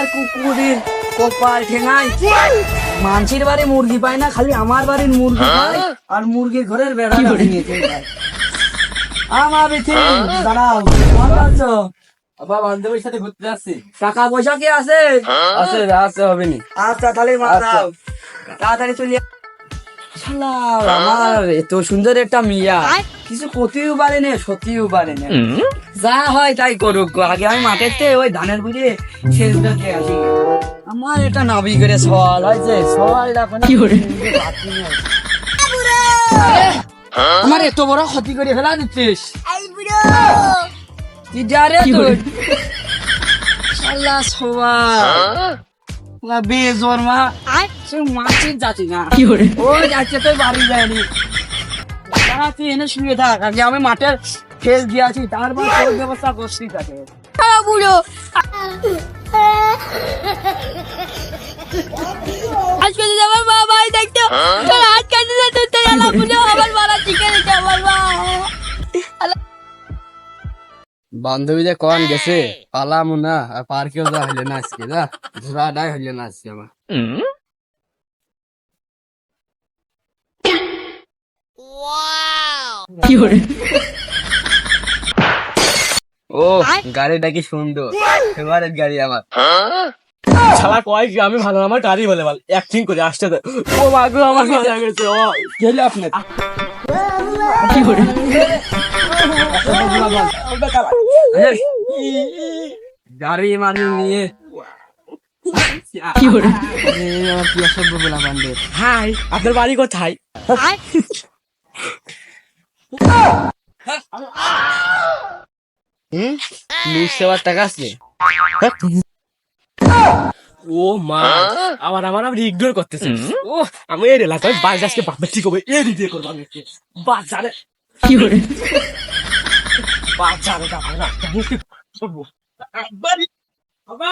আর কুকুরের কপাল ঠেঙাই মানুষের বাড়ি মুরগি পায় না, খালি আমার বাড়ির মুরগি পায় আর মুরগির ঘরের বেড়া ভেঙেছে। আমার বেছে দাঁড়াও, ভালো আছো? আবার বান্ধবীর সাথে ঘুরতে যাচ্ছি। টাকা পয়সা কি আছে? আছে আছে হবে নি। আচ্ছা তাহলে মারাও, তাড়াতাড়ি চলে শালা আমার এত সুন্দর একটা মিয়া কিছু করতেও পারে না, সত্যিও পারে না। যা হয় তাই করুক, আগে আমি মাঠেতে ওই ধানের বুঝে শেষ দেখে আসি। আমার এটা নাবি করে সওয়াল হয়েছে, সওয়ালটা কি করে আমার এত বড় ক্ষতি করে ফেলা দিচ্ছিস? কি ডারে তোর শালা সওয়াল বেজন্মা মাছের যাচ্ছি না, ও যাচ্ছে তুই বাড়ি যায়নি। তারা তুই এনে শুয়ে থাক, আগে আমি মাঠের ফেস দিয়ে আছি, তারপর তোর ব্যবস্থা করছি তাকে। বুড়ো আজকে যদি আমার মা ভাই দেখতো তোর হাত কাটে যেত, তুই আলা বুড়ো আমার মারা চিকে দিত আমার মা। বান্ধবীদের কন গেছে পালাম না, আর পার্কেও যা হইলে না আজকে, যা ঘোরাটাই হইলে না আজকে আমার। ও গাড়িটা কি সুন্দর, ফেভারিট গাড়ি আমার। শালা কয় কি আমি ভালো, আমার গাড়ি বলে ভালো অ্যাক্টিং করে আসতে দে। ও মাগো আমার মজা গেছে। ও গেলে আপনি কি করে গাড়ি মানে নিয়ে কি করে কি অসভ্য বলা বান্ধব। হাই, আপনার বাড়ি কোথায়? সেবার টাকা আছে? ও মা, আমার ইগনোর করতেছে। ও আমি এই এলাকায় বাস আজকে বাপে ঠিক হবে, এই দিয়ে করবো আমি বাজারে কি করে বাজারে যাবো না বাড়ি বাবা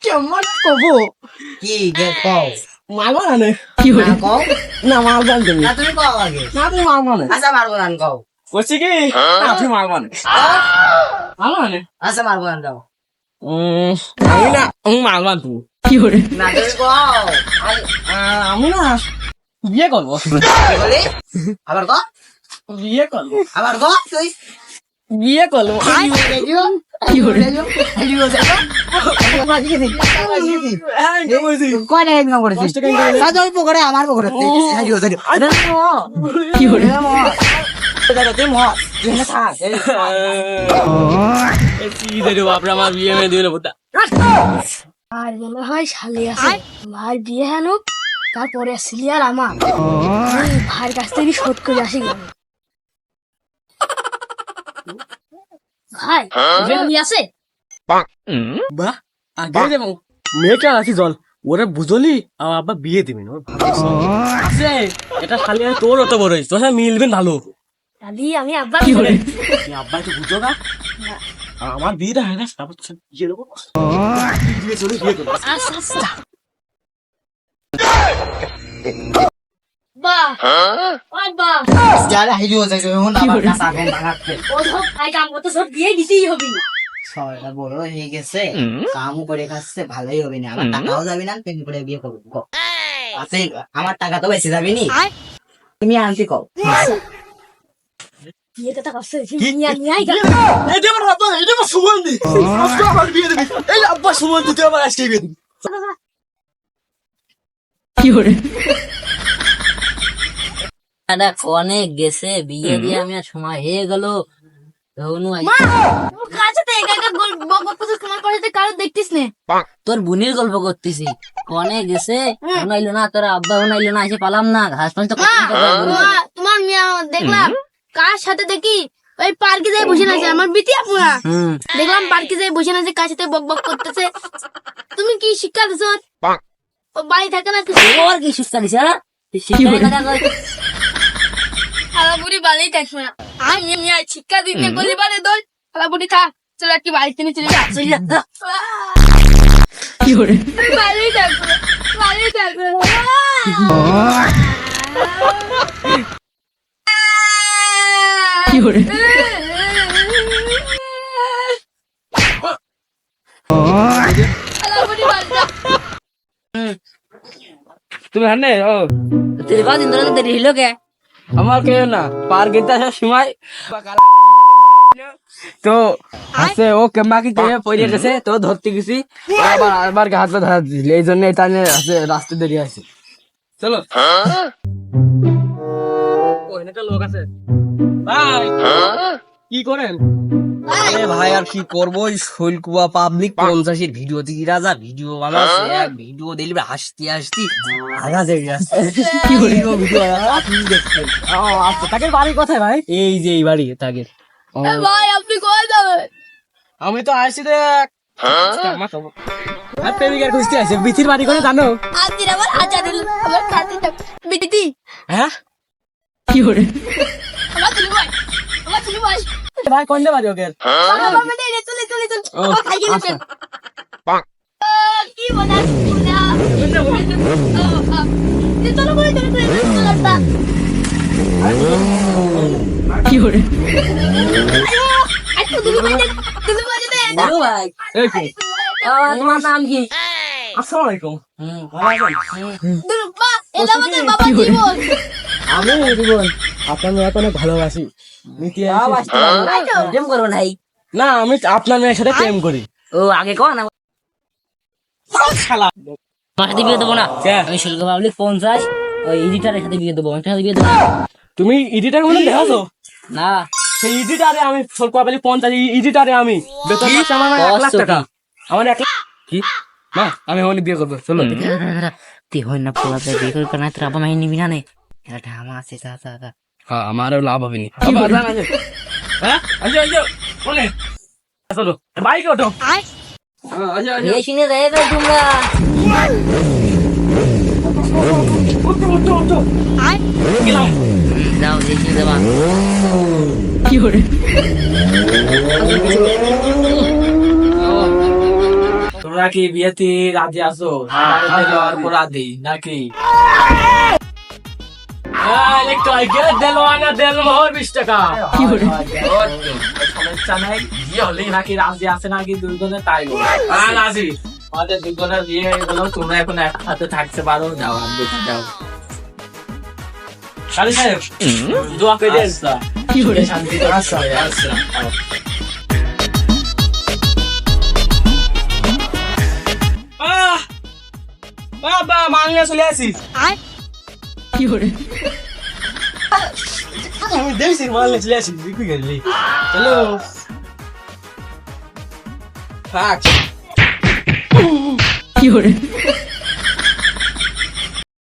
কেমন কবো কি গে কও মালবা না কি হলো কও না মালবা তুমি না, তুমি কও আগে। না তুমি মালবা না। আচ্ছা মারবো না কও। করছি কি না তুমি মালবা না মালবা না। আচ্ছা মারবো না দাও। আমি না আমি মালবা তুমি কি করে না তুমি কও। আমি না বিয়ে করবো। কি বলি? আবার কও, বিয়ে করবো, আবার কও তুই বিয়ে করবো। কি করে কয়টা ইনকাম করেছিস? সাদা ওই পকেটে আমার পকেটে কি করে বাপরে আমার বিয়ে মেয়ে দিবে না। আর মনে হয় শালি আছে, ভাই বিয়ে হেন তারপরে সিলিয়ার আমার ভাইয়ের কাছ থেকে শোধ করে আসি। ভাই বিয়ে আছে বাহ আগে দেবো মেয়েটা আছে জল ওরা বুঝলি আমার আব্বা বিয়ে দিবেন আছে এটা খালি তোর অত বড় হয়েছে তোর সাথে মিলবে ভালো। দাদি আমি আব্বা আব্বা একটু বুঝো না, আমার বিয়েটা হয় না তারপর বিয়ে দেবো বিয়ে করবো। আচ্ছা আচ্ছা বাহ বাহ যারা হিজো যাইছে এখন আবার কাঁচা ঘুম ভাঙাচ্ছে। ও সব ভাই কাম করতে সব বিয়ে দিতেই হবে না। ছয়টা বড় হয়ে গেছে, কামও করে খাচ্ছে, ভালোই হবে না। আমার টাকাও যাবে না, প্রেম করে বিয়ে করবো। আছে আমার টাকা তো বেশি যাবে নি, তুমি আনতে কও। বিয়ে কথা করছে নিয়ে নিয়ে আই এটা আমার আব্বা, এটা আমার সুগন্ধি আজকে আমার বিয়ে দিবি। এই আব্বা সুগন্ধি তুই আমার আজকে বিয়ে দিবি কি করে অনেক গেছে বিয়ে দিয়ে, আমি আর সময় হয়ে গেল। তোর বোনের গল্প করতেছি, অনেক গেছে শোনাইলো না, তোর আব্বা শোনাইলো না, এসে পালাম না ঘাস পানি। তোমার মেয়ে দেখলাম কার সাথে দেখি ওই পার্কে যাই বসে আছে, আমার বিটি আপুরা দেখলাম পার্কে যাই বসে আছে, কার সাথে বক বক করতেছে। তুমি কি শিক্ষা দিছ? ও বাড়ি থাকে না কিছু, ওর কি শিক্ষা দিছে? বুড়ি বাড়িই থাকবে না, আমি শিক্ষা দিতে বলি বারে দোল বুড়ি থাক, চলো একটি বাড়িতে নিয়ে চলে যা। কি করে বাড়িই থাকবে, বাড়িই থাকবে। কি তুমি হানে ও तेरे बाद इंद्र ने तेरी हिलो क्या আমার কেউ না পার্ক গেতে আসার সময় তো হাসে ও কেমাকি দিয়ে পড়ে গেছে তো ধরতে গেছি আবার আবার হাত পা ধরা দিল এই জন্য এটা নিয়ে রাস্তা দেরি আছে চলো ও এখানে লোক আছে ভাই কি করেন আরে ভাই আর কি করবো ওই শৈলকুয়া পাবলিক 50 এর ভিডিও দিই রাজা ভিডিও বানাচ্ছে এক ভিডিও দিলে হাসতে হাসতে আগা জেগে যাচ্ছে কি ভিডিও আপনি দেখছেন ও আচ্ছা তাকে বাড়ি কোথায় ভাই এই যে এই বাড়ি তাকে भाई अपनी कौन जावे আমি তো আসছি রে আমার তো আর প্রেমিকার খুঁজতে আছে বিথির বাড়ি করে জানো आज तेरा बार आजा दिल अगर खाते तक बेटी হ্যাঁ हमारा चुली भाई ভাই কোন বাড়ি ওকে बाबा बेटे ले चले चले चल अब खाई के बेटे की बना ये चलो बोले चलो चलो लड़ता আচ্ছা তুমি বাজে দে ভাই এই কি তোমার নাম কি আসসালামু আলাইকুম দুর্বা এটা আমাদের বাবা জীবন আমি জীবন আপনার মেয়ে অনেক ভালোবাসি মিটি প্রেম করবো নাই না আমি আপনার মেয়ের সাথে প্রেম করি ও আগে কো না শালা তোমার সাথে বিয়ে দেবো না কে? আমি শুল্ক পাবলিক 50 ওই এডিটারের সাথে বিয়ে দেবো একটা সাথে বিয়ে দেবো না। তুমি এডিটর মনে দেখাছো না সেই এডিটারে আমি সরকার বলি 50 এডিটারে আমি বেতন পাচ্ছি আমার 1 লাখ টাকা আমার 1 লাখ কি না আমি হলে বিয়ে করবো চলো তুই হয় না পোলাতে বিয়ে করবি না তোর আবার মাই নিবি না নে এটা আমার আছে তা হ্যাঁ আমারও লাভ হবে নি হ্যাঁ আচ্ছা আচ্ছা বলে চলো বাইক ওঠো আয় আচ্ছা এই শুনে রে তোমরা উঠো আয় গেলাম যাও দেখি দেবা তোমরা কি বিয়েতে রাজি আছো রাজি নাকি সমস্যা নাই বিয়ে হলেই নাকি রাজি আছে নাকি দুজনে তাই রাজি আমাদের দুজনের বিয়ে হয়ে গেল তোমরা এখন একসাথে থাকতে পারো যাও দেখি যাও কালী সাহেব দোয়া করে দেন শান্তি আচ্ছা আচ্ছা বাবা মাংনা চলে আসিস আয় আমি দেখছি মাংনা চলে আসিস দেখি গেলি চলো থাক